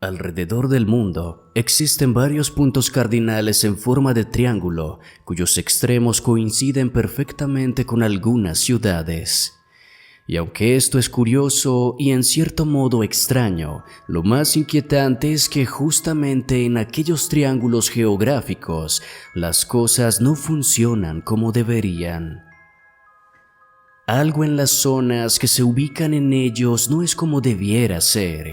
Alrededor del mundo existen varios puntos cardinales en forma de triángulo, cuyos extremos coinciden perfectamente con algunas ciudades. Y aunque esto es curioso y en cierto modo extraño, lo más inquietante es que justamente en aquellos triángulos geográficos las cosas no funcionan como deberían. Algo en las zonas que se ubican en ellos no es como debiera ser,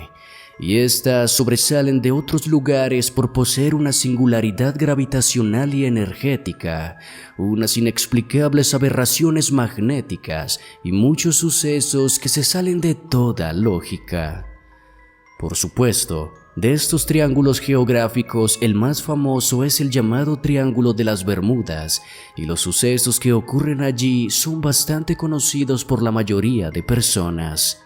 y éstas sobresalen de otros lugares por poseer una singularidad gravitacional y energética, unas inexplicables aberraciones magnéticas y muchos sucesos que se salen de toda lógica. Por supuesto, de estos triángulos geográficos, el más famoso es el llamado Triángulo de las Bermudas, y los sucesos que ocurren allí son bastante conocidos por la mayoría de personas.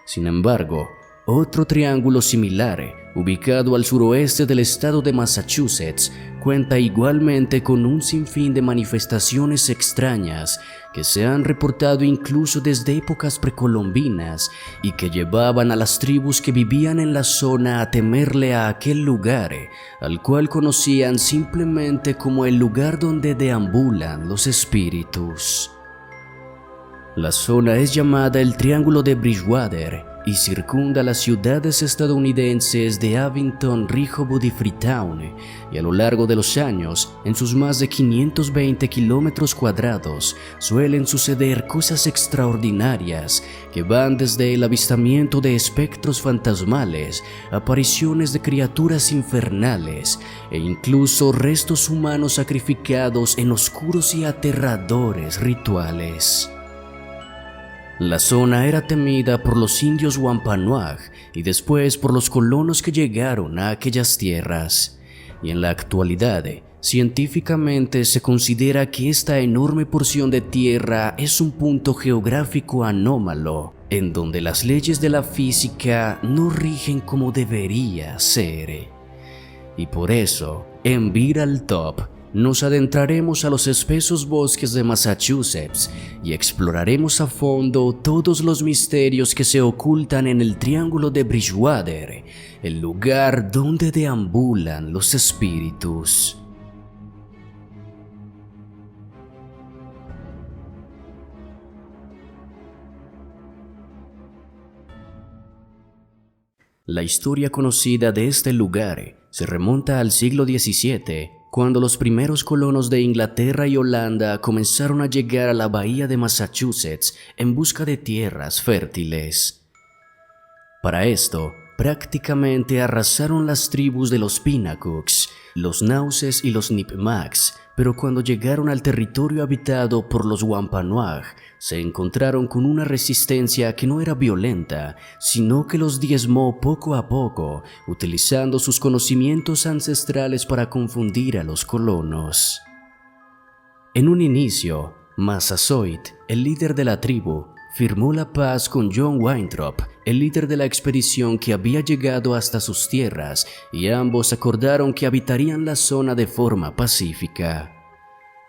Sin embargo, otro triángulo similar, ubicado al suroeste del estado de Massachusetts, cuenta igualmente con un sinfín de manifestaciones extrañas que se han reportado incluso desde épocas precolombinas y que llevaban a las tribus que vivían en la zona a temerle a aquel lugar, al cual conocían simplemente como el lugar donde deambulan los espíritus. La zona es llamada el Triángulo de Bridgewater y circunda las ciudades estadounidenses de Abington, Rehoboth y Freetown, y a lo largo de los años, en sus más de 520 kilómetros cuadrados, suelen suceder cosas extraordinarias que van desde el avistamiento de espectros fantasmales, apariciones de criaturas infernales e incluso restos humanos sacrificados en oscuros y aterradores rituales. La zona era temida por los indios Wampanoag y después por los colonos que llegaron a aquellas tierras, y en la actualidad, científicamente se considera que esta enorme porción de tierra es un punto geográfico anómalo, en donde las leyes de la física no rigen como debería ser. Y por eso, en Viral Top, nos adentraremos a los espesos bosques de Massachusetts y exploraremos a fondo todos los misterios que se ocultan en el Triángulo de Bridgewater, el lugar donde deambulan los espíritus. La historia conocida de este lugar se remonta al siglo XVII, cuando los primeros colonos de Inglaterra y Holanda comenzaron a llegar a la bahía de Massachusetts en busca de tierras fértiles. Para esto, prácticamente arrasaron las tribus de los Pinnacuks, los Nauses y los Nipmucs, pero cuando llegaron al territorio habitado por los Wampanoag, se encontraron con una resistencia que no era violenta, sino que los diezmó poco a poco, utilizando sus conocimientos ancestrales para confundir a los colonos. En un inicio, Massasoit, el líder de la tribu, firmó la paz con John Winthrop, el líder de la expedición que había llegado hasta sus tierras, y ambos acordaron que habitarían la zona de forma pacífica.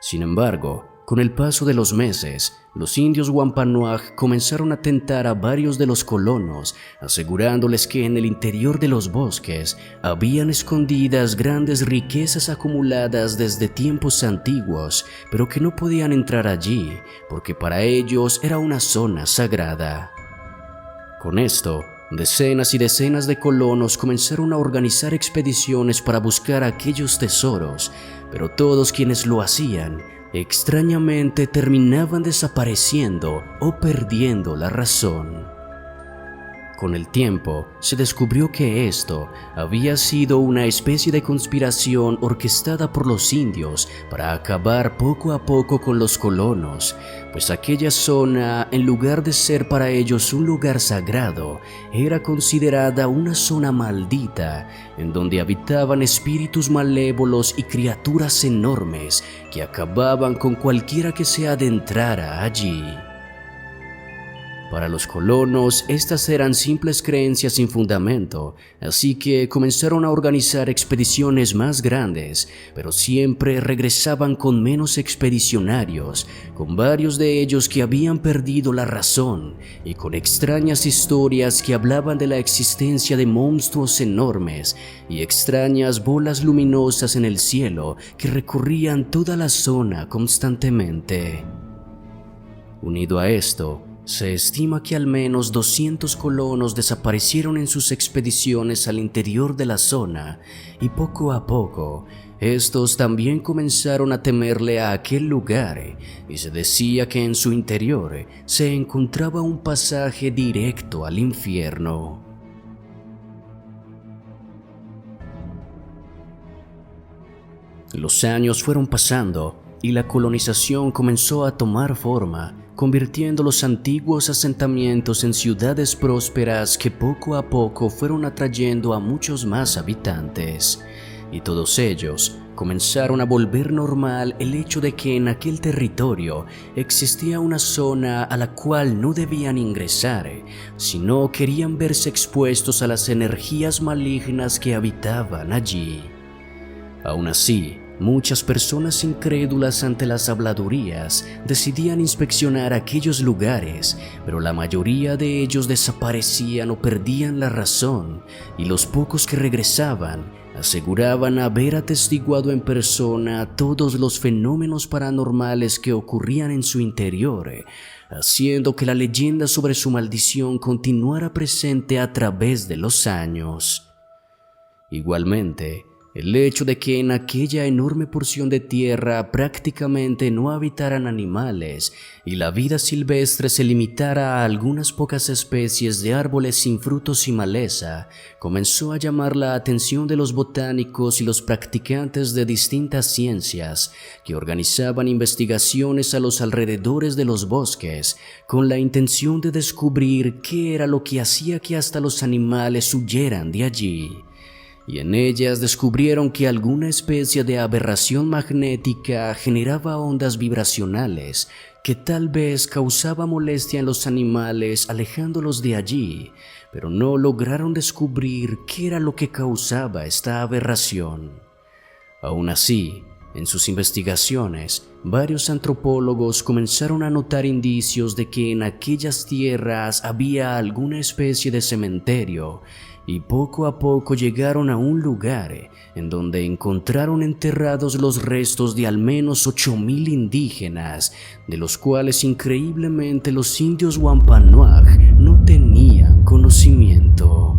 Sin embargo, con el paso de los meses, los indios Wampanoag comenzaron a tentar a varios de los colonos, asegurándoles que en el interior de los bosques habían escondidas grandes riquezas acumuladas desde tiempos antiguos, pero que no podían entrar allí, porque para ellos era una zona sagrada. Con esto, decenas y decenas de colonos comenzaron a organizar expediciones para buscar aquellos tesoros, pero todos quienes lo hacían, extrañamente terminaban desapareciendo o perdiendo la razón. Con el tiempo, se descubrió que esto había sido una especie de conspiración orquestada por los indios para acabar poco a poco con los colonos, pues aquella zona, en lugar de ser para ellos un lugar sagrado, era considerada una zona maldita, en donde habitaban espíritus malévolos y criaturas enormes que acababan con cualquiera que se adentrara allí. Para los colonos, estas eran simples creencias sin fundamento, así que comenzaron a organizar expediciones más grandes, pero siempre regresaban con menos expedicionarios, con varios de ellos que habían perdido la razón y con extrañas historias que hablaban de la existencia de monstruos enormes y extrañas bolas luminosas en el cielo que recorrían toda la zona constantemente. Unido a esto, se estima que al menos 200 colonos desaparecieron en sus expediciones al interior de la zona y poco a poco estos también comenzaron a temerle a aquel lugar y se decía que en su interior se encontraba un pasaje directo al infierno. Los años fueron pasando y la colonización comenzó a tomar forma, convirtiendo los antiguos asentamientos en ciudades prósperas que poco a poco fueron atrayendo a muchos más habitantes. Y todos ellos comenzaron a volver normal el hecho de que en aquel territorio existía una zona a la cual no debían ingresar, si no querían verse expuestos a las energías malignas que habitaban allí. Aún así, muchas personas incrédulas ante las habladurías decidían inspeccionar aquellos lugares, pero la mayoría de ellos desaparecían o perdían la razón, y los pocos que regresaban aseguraban haber atestiguado en persona todos los fenómenos paranormales que ocurrían en su interior, haciendo que la leyenda sobre su maldición continuara presente a través de los años. Igualmente, el hecho de que en aquella enorme porción de tierra prácticamente no habitaran animales y la vida silvestre se limitara a algunas pocas especies de árboles sin frutos y maleza, comenzó a llamar la atención de los botánicos y los practicantes de distintas ciencias que organizaban investigaciones a los alrededores de los bosques con la intención de descubrir qué era lo que hacía que hasta los animales huyeran de allí. Y en ellas descubrieron que alguna especie de aberración magnética generaba ondas vibracionales que tal vez causaba molestia en los animales alejándolos de allí, pero no lograron descubrir qué era lo que causaba esta aberración. Aún así, en sus investigaciones, varios antropólogos comenzaron a notar indicios de que en aquellas tierras había alguna especie de cementerio, y poco a poco llegaron a un lugar en donde encontraron enterrados los restos de al menos 8,000 indígenas, de los cuales increíblemente los indios Wampanoag no tenían conocimiento.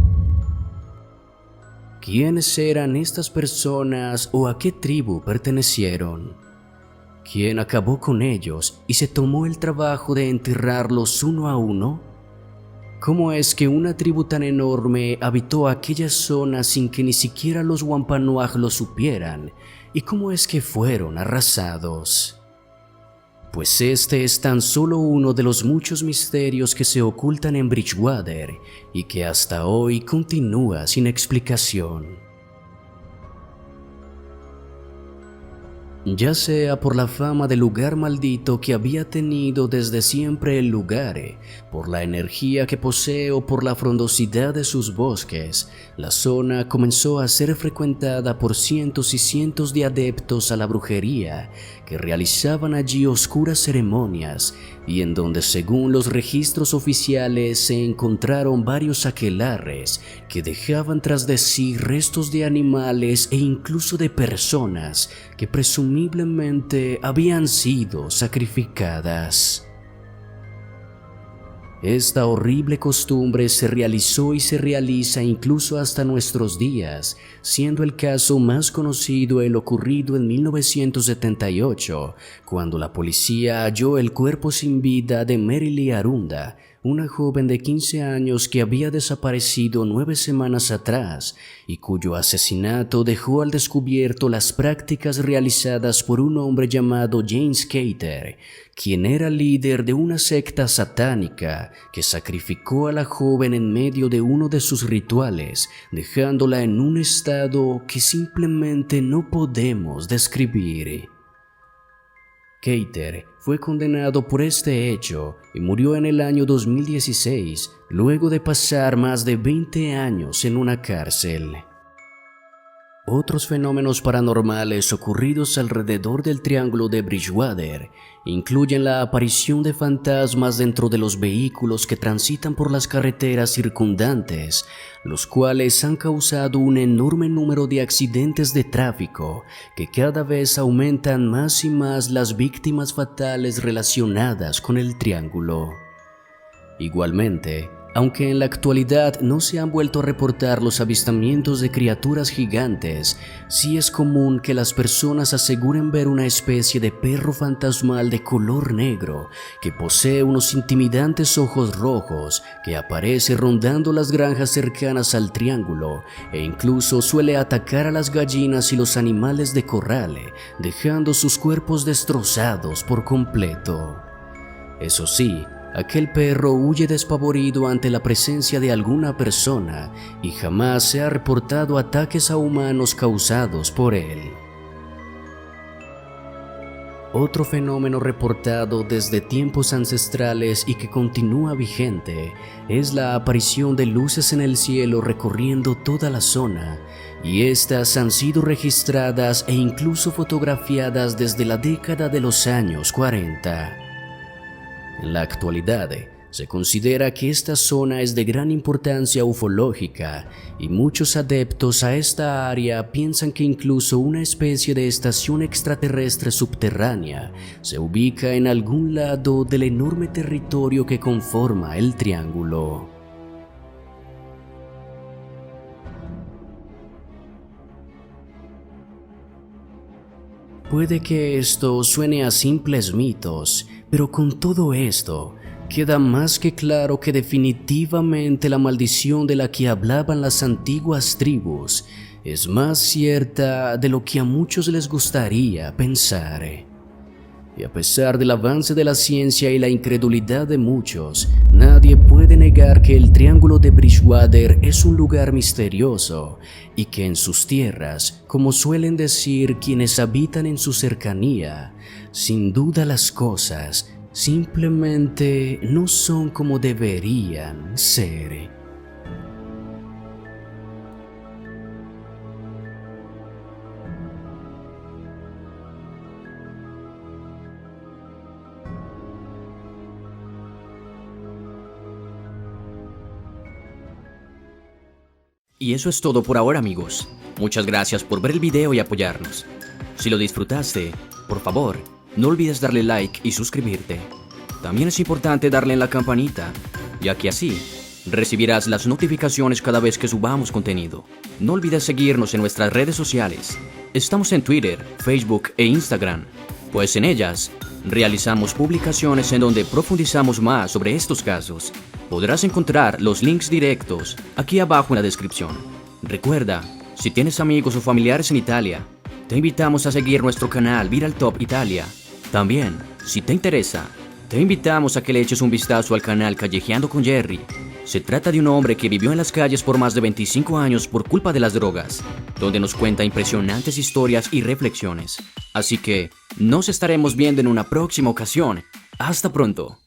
¿Quiénes eran estas personas o a qué tribu pertenecieron? ¿Quién acabó con ellos y se tomó el trabajo de enterrarlos uno a uno? ¿Cómo es que una tribu tan enorme habitó aquella zona sin que ni siquiera los Wampanoag lo supieran? ¿Y cómo es que fueron arrasados? Pues este es tan solo uno de los muchos misterios que se ocultan en Bridgewater y que hasta hoy continúa sin explicación. Ya sea por la fama del lugar maldito que había tenido desde siempre el lugar, por la energía que posee o por la frondosidad de sus bosques, la zona comenzó a ser frecuentada por cientos y cientos de adeptos a la brujería que realizaban allí oscuras ceremonias y en donde, según los registros oficiales, se encontraron varios aquelarres que dejaban tras de sí restos de animales e incluso de personas que presumiblemente habían sido sacrificadas. Esta horrible costumbre se realizó y se realiza incluso hasta nuestros días, siendo el caso más conocido el ocurrido en 1978, cuando la policía halló el cuerpo sin vida de Merily Arunda, una joven de 15 años que había desaparecido 9 semanas atrás y cuyo asesinato dejó al descubierto las prácticas realizadas por un hombre llamado James Cater, quien era líder de una secta satánica que sacrificó a la joven en medio de uno de sus rituales, dejándola en un estado que simplemente no podemos describir. Keiter fue condenado por este hecho y murió en el año 2016, luego de pasar más de 20 años en una cárcel. Otros fenómenos paranormales ocurridos alrededor del Triángulo de Bridgewater incluyen la aparición de fantasmas dentro de los vehículos que transitan por las carreteras circundantes, los cuales han causado un enorme número de accidentes de tráfico que cada vez aumentan más y más las víctimas fatales relacionadas con el triángulo. Igualmente, aunque en la actualidad no se han vuelto a reportar los avistamientos de criaturas gigantes, sí es común que las personas aseguren ver una especie de perro fantasmal de color negro que posee unos intimidantes ojos rojos que aparece rondando las granjas cercanas al triángulo e incluso suele atacar a las gallinas y los animales de corral, dejando sus cuerpos destrozados por completo. Eso sí, aquel perro huye despavorido ante la presencia de alguna persona y jamás se ha reportado ataques a humanos causados por él. Otro fenómeno reportado desde tiempos ancestrales y que continúa vigente es la aparición de luces en el cielo recorriendo toda la zona, y estas han sido registradas e incluso fotografiadas desde la década de los años 40. En la actualidad, se considera que esta zona es de gran importancia ufológica y muchos adeptos a esta área piensan que incluso una especie de estación extraterrestre subterránea se ubica en algún lado del enorme territorio que conforma el triángulo. Puede que esto suene a simples mitos, pero con todo esto, queda más que claro que definitivamente la maldición de la que hablaban las antiguas tribus es más cierta de lo que a muchos les gustaría pensar. Y a pesar del avance de la ciencia y la incredulidad de muchos, nadie puede negar que el Triángulo de Bridgewater es un lugar misterioso y que en sus tierras, como suelen decir quienes habitan en su cercanía, sin duda las cosas simplemente no son como deberían ser. Y eso es todo por ahora, amigos. Muchas gracias por ver el video y apoyarnos. Si lo disfrutaste, por favor, no olvides darle like y suscribirte. También es importante darle en la campanita, ya que así recibirás las notificaciones cada vez que subamos contenido. No olvides seguirnos en nuestras redes sociales. Estamos en Twitter, Facebook e Instagram, pues en ellas realizamos publicaciones en donde profundizamos más sobre estos casos. Podrás encontrar los links directos aquí abajo en la descripción. Recuerda, si tienes amigos o familiares en Italia, te invitamos a seguir nuestro canal Viral Top Italia. También, si te interesa, te invitamos a que le eches un vistazo al canal Callejeando con Jerry. Se trata de un hombre que vivió en las calles por más de 25 años por culpa de las drogas, donde nos cuenta impresionantes historias y reflexiones. Así que, nos estaremos viendo en una próxima ocasión. ¡Hasta pronto!